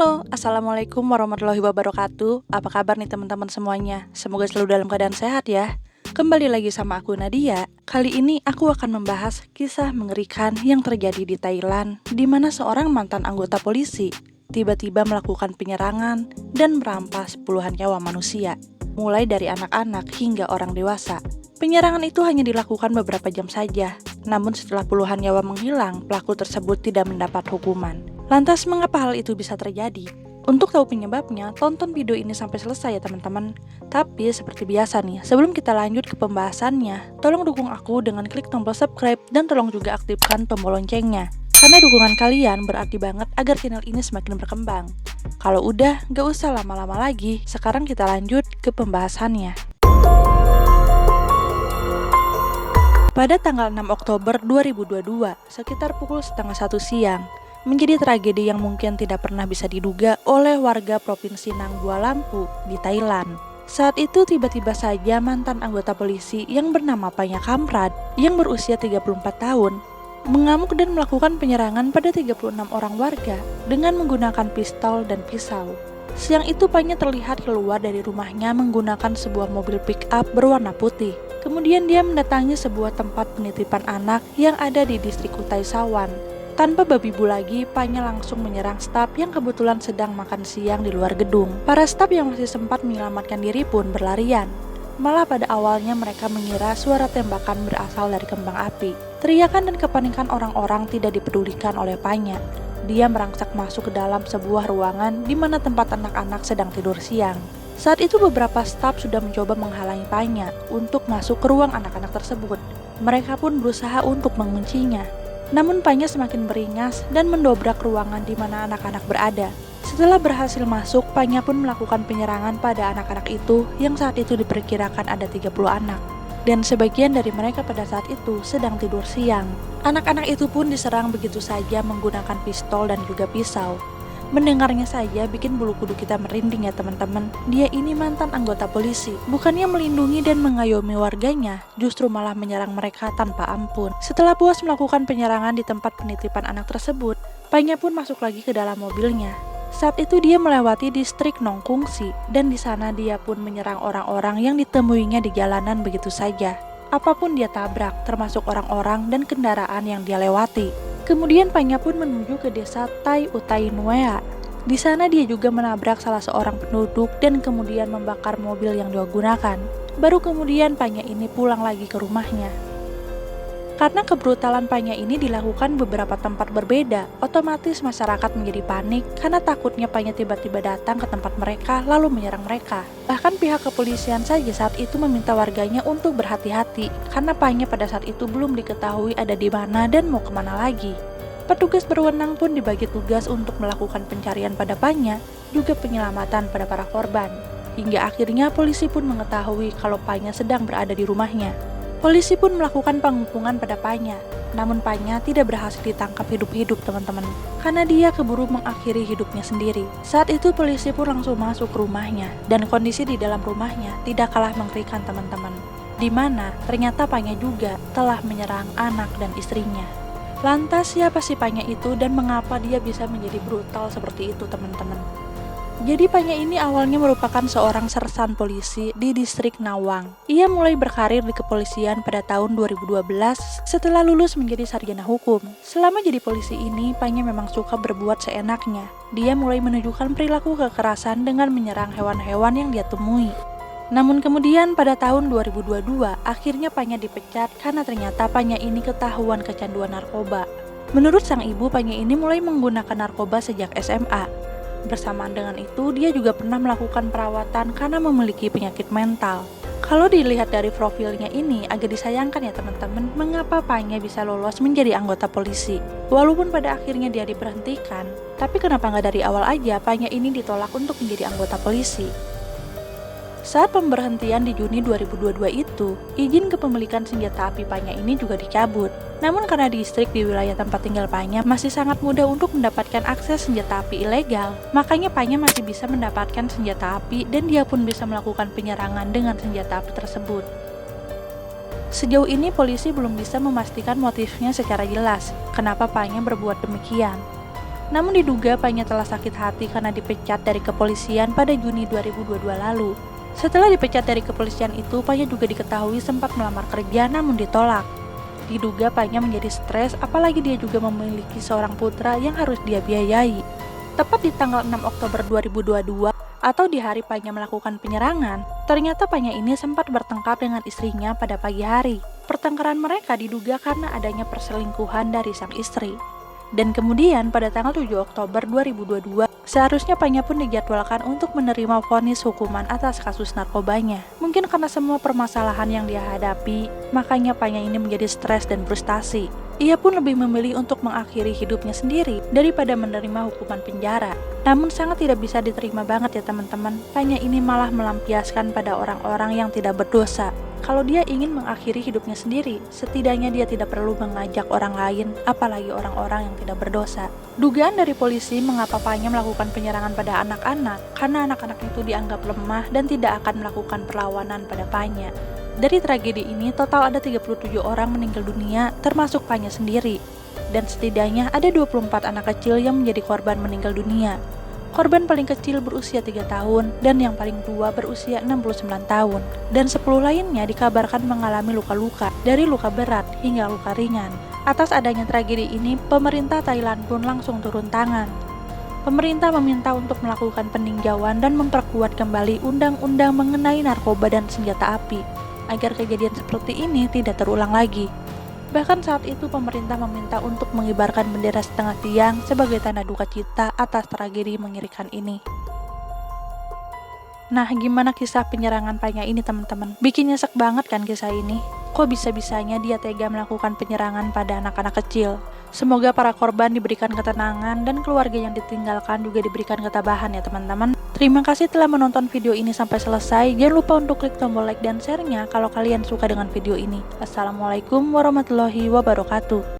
Halo, Assalamualaikum warahmatullahi wabarakatuh. Apa kabar nih teman-teman semuanya? Semoga selalu dalam keadaan sehat ya. Kembali lagi sama aku Nadia. Kali ini aku akan membahas kisah mengerikan yang terjadi di Thailand, di mana seorang mantan anggota polisi tiba-tiba melakukan penyerangan dan merampas puluhan nyawa manusia, mulai dari anak-anak hingga orang dewasa. Penyerangan itu hanya dilakukan beberapa jam saja, namun setelah puluhan nyawa menghilang, pelaku tersebut tidak mendapat hukuman. Lantas mengapa hal itu bisa terjadi? Untuk tahu penyebabnya, tonton video ini sampai selesai ya teman-teman. Tapi seperti biasa nih, sebelum kita lanjut ke pembahasannya, tolong dukung aku dengan klik tombol subscribe dan tolong juga aktifkan tombol loncengnya. Karena dukungan kalian berarti banget agar channel ini semakin berkembang. Kalau udah, gak usah lama-lama lagi, sekarang kita lanjut ke pembahasannya. Pada tanggal 6 Oktober 2022, sekitar pukul 12:30 siang, menjadi tragedi yang mungkin tidak pernah bisa diduga oleh warga Provinsi Nang Bua Lampu di Thailand. Saat itu tiba-tiba saja mantan anggota polisi yang bernama Panya Kamprad yang berusia 34 tahun mengamuk dan melakukan penyerangan pada 36 orang warga dengan menggunakan pistol dan pisau. Siang itu Panya terlihat keluar dari rumahnya menggunakan sebuah mobil pick-up berwarna putih. Kemudian dia mendatangi sebuah tempat penitipan anak yang ada di distrik Utai Sawan. Tanpa babi bu lagi, Panya langsung menyerang staf yang kebetulan sedang makan siang di luar gedung. Para staf yang masih sempat menyelamatkan diri pun berlarian. Malah pada awalnya mereka mengira suara tembakan berasal dari kembang api. Teriakan dan kepanikan orang-orang tidak dipedulikan oleh Panya. Dia merangsak masuk ke dalam sebuah ruangan di mana tempat anak-anak sedang tidur siang. Saat itu beberapa staf sudah mencoba menghalangi Panya untuk masuk ke ruang anak-anak tersebut. Mereka pun berusaha untuk menguncinya. Namun Panya semakin beringas dan mendobrak ruangan di mana anak-anak berada. Setelah berhasil masuk, Panya pun melakukan penyerangan pada anak-anak itu yang saat itu diperkirakan ada 30 anak. Dan sebagian dari mereka pada saat itu sedang tidur siang. Anak-anak itu pun diserang begitu saja menggunakan pistol dan juga pisau. Mendengarnya saja bikin bulu kuduk kita merinding ya teman-teman. Dia ini mantan anggota polisi. Bukannya melindungi dan mengayomi warganya, justru malah menyerang mereka tanpa ampun. Setelah puas melakukan penyerangan di tempat penitipan anak tersebut, Panya pun masuk lagi ke dalam mobilnya. Saat itu dia melewati distrik Nong Kungsi, dan di sana dia pun menyerang orang-orang yang ditemuinya di jalanan begitu saja. Apapun dia tabrak, termasuk orang-orang dan kendaraan yang dia lewati. Kemudian Panya pun menuju ke desa Tai Utai Nuea. Di sana dia juga menabrak salah seorang penduduk dan kemudian membakar mobil yang dia gunakan. Baru kemudian Panya ini pulang lagi ke rumahnya. Karena kebrutalan Panya ini dilakukan beberapa tempat berbeda, otomatis masyarakat menjadi panik karena takutnya Panya tiba-tiba datang ke tempat mereka lalu menyerang mereka. Bahkan pihak kepolisian saja saat itu meminta warganya untuk berhati-hati karena Panya pada saat itu belum diketahui ada di mana dan mau kemana lagi. Petugas berwenang pun dibagi tugas untuk melakukan pencarian pada Panya, juga penyelamatan pada para korban. Hingga akhirnya polisi pun mengetahui kalau Panya sedang berada di rumahnya. Polisi pun melakukan pengepungan pada Panya, namun Panya tidak berhasil ditangkap hidup-hidup teman-teman, karena dia keburu mengakhiri hidupnya sendiri. Saat itu polisi pun langsung masuk ke rumahnya, dan kondisi di dalam rumahnya tidak kalah mengerikan teman-teman, di mana ternyata Panya juga telah menyerang anak dan istrinya. Lantas siapa si Panya itu dan mengapa dia bisa menjadi brutal seperti itu teman-teman? Jadi Panya ini awalnya merupakan seorang sersan polisi di distrik Nawang. Ia mulai berkarir di kepolisian pada tahun 2012 setelah lulus menjadi sarjana hukum. Selama jadi polisi ini, Panya memang suka berbuat seenaknya. Dia mulai menunjukkan perilaku kekerasan dengan menyerang hewan-hewan yang dia temui. Namun kemudian pada tahun 2022, akhirnya Panya dipecat karena ternyata Panya ini ketahuan kecanduan narkoba. Menurut sang ibu, Panya ini mulai menggunakan narkoba sejak SMA. Bersamaan dengan itu, dia juga pernah melakukan perawatan karena memiliki penyakit mental. Kalau dilihat dari profilnya ini, agak disayangkan ya teman-teman, mengapa Panya bisa lolos menjadi anggota polisi. Walaupun pada akhirnya dia diberhentikan, tapi kenapa nggak dari awal aja Panya ini ditolak untuk menjadi anggota polisi? Saat pemberhentian di Juni 2022 itu, izin kepemilikan senjata api Panya ini juga dicabut. Namun karena distrik di wilayah tempat tinggal Panya masih sangat mudah untuk mendapatkan akses senjata api ilegal, makanya Panya masih bisa mendapatkan senjata api dan dia pun bisa melakukan penyerangan dengan senjata api tersebut. Sejauh ini polisi belum bisa memastikan motifnya secara jelas, kenapa Panya berbuat demikian. Namun diduga Panya telah sakit hati karena dipecat dari kepolisian pada Juni 2022 lalu. Setelah dipecat dari kepolisian itu, Panya juga diketahui sempat melamar kerja namun ditolak. Diduga Panya menjadi stres, apalagi dia juga memiliki seorang putra yang harus dia biayai. Tepat di tanggal 6 Oktober 2022, atau di hari Panya melakukan penyerangan, ternyata Panya ini sempat bertengkar dengan istrinya pada pagi hari. Pertengkaran mereka diduga karena adanya perselingkuhan dari sang istri. Dan kemudian pada tanggal 7 Oktober 2022, seharusnya Panya pun dijadwalkan untuk menerima vonis hukuman atas kasus narkobanya. Mungkin karena semua permasalahan yang dia hadapi, makanya Panya ini menjadi stres dan frustasi. Ia pun lebih memilih untuk mengakhiri hidupnya sendiri daripada menerima hukuman penjara. Namun sangat tidak bisa diterima banget ya teman-teman, Panya ini malah melampiaskan pada orang-orang yang tidak berdosa. Kalau dia ingin mengakhiri hidupnya sendiri, setidaknya dia tidak perlu mengajak orang lain, apalagi orang-orang yang tidak berdosa. Dugaan dari polisi mengapa Panya melakukan penyerangan pada anak-anak, karena anak-anak itu dianggap lemah dan tidak akan melakukan perlawanan pada Panya. Dari tragedi ini, total ada 37 orang meninggal dunia, termasuk Panya sendiri. Dan setidaknya ada 24 anak kecil yang menjadi korban meninggal dunia. Korban paling kecil berusia 3 tahun dan yang paling tua berusia 69 tahun. Dan 10 lainnya dikabarkan mengalami luka-luka, dari luka berat hingga luka ringan. Atas adanya tragedi ini, pemerintah Thailand pun langsung turun tangan. Pemerintah meminta untuk melakukan peninjauan dan memperkuat kembali undang-undang mengenai narkoba dan senjata api, agar kejadian seperti ini tidak terulang lagi. Bahkan saat itu pemerintah meminta untuk mengibarkan bendera setengah tiang sebagai tanda duka cita atas tragedi mengerikan ini. Nah, gimana kisah penyerangan Panya ini teman-teman? Bikin nyesek banget kan kisah ini? Kok bisa-bisanya dia tega melakukan penyerangan pada anak-anak kecil? Semoga para korban diberikan ketenangan dan keluarga yang ditinggalkan juga diberikan ketabahan ya teman-teman. Terima kasih telah menonton video ini sampai selesai. Jangan lupa untuk klik tombol like dan share-nya kalau kalian suka dengan video ini. Assalamualaikum warahmatullahi wabarakatuh.